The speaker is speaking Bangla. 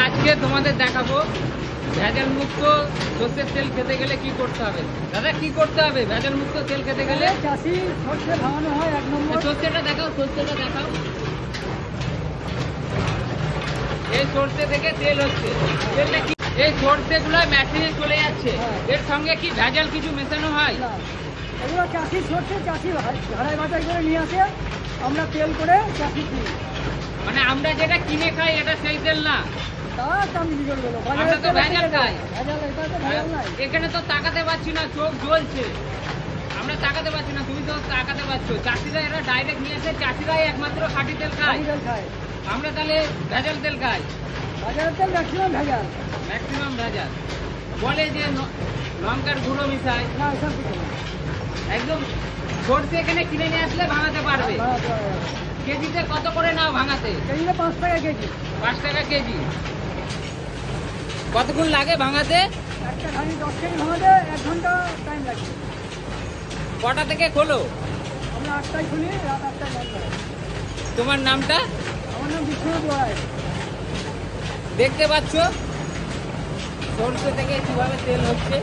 আজকে তোমাদের দেখাবো ভেজাল মুক্ত সর্ষের তেল খেতে গেলে কি করতে হবে। দাদা কি করতে হবে ভেজাল মুক্ত তেল খেতে গেলে? চাষি সর্ষে ভাঙানো হয় 1 নম্বর। সর্ষেটা দেখাও, সর্ষেটা দেখাও। এই সর্ষে থেকে তেল হচ্ছে। তেলটা কি এই সর্ষেগুলো মেশিনে চলে যাচ্ছে, এর সঙ্গে কি ভেজাল কিছু মেশানো হয়? এগুলো চাষি সর্ষে চাষি ঝাড়াই বাছাই করে নিয়ে আসে, আমরা তেল করে চাষি কিনি। মানে আমরা যেটা কিনে খাই এটা সেই তেল না, আমরা তো ভেজাল খাই। এখানে তো তাকাতে পারছি না, চোখ জ্বলছে, আমরা তাকাতে পারছি না, তুমি তো তাকাতে পারছো। চাষিরা এরা ডাইরেক্ট নিয়ে এসে চাষিরাই একমাত্র খাঁটি তেল খায়, আমরা তাহলে ভেজাল তেল খাই। ভেজাল তেল ম্যাক্সিমাম ভেজাল, ম্যাক্সিমাম ভেজাল। বলে যে লঙ্কার গুঁড়ো মিশায়, না এসব কিছু না। একদম সর্ষে এখানে কিনে নিয়ে আসলে ভাঙাতে পারবে। কেজিতে কত করে নাও ভাঙাতে? কেজিতে 5 টাকা কেজি। 5 টাকা কেজি। কতক্ষণ লাগে ভাঙাতে? একটা ঘানি 10 কেজি ভাঙাতে 1 ঘন্টা টাইম লাগে। কটা থেকে খোলো? আমরা 8টায় খুলি, রাত 8টায় বন্ধ হয়। তোমার নামটা? আমার নাম বিশ্বনাথ রায়। দেখতে পাচ্ছ সর্ষে থেকে কিভাবে তেল হচ্ছে।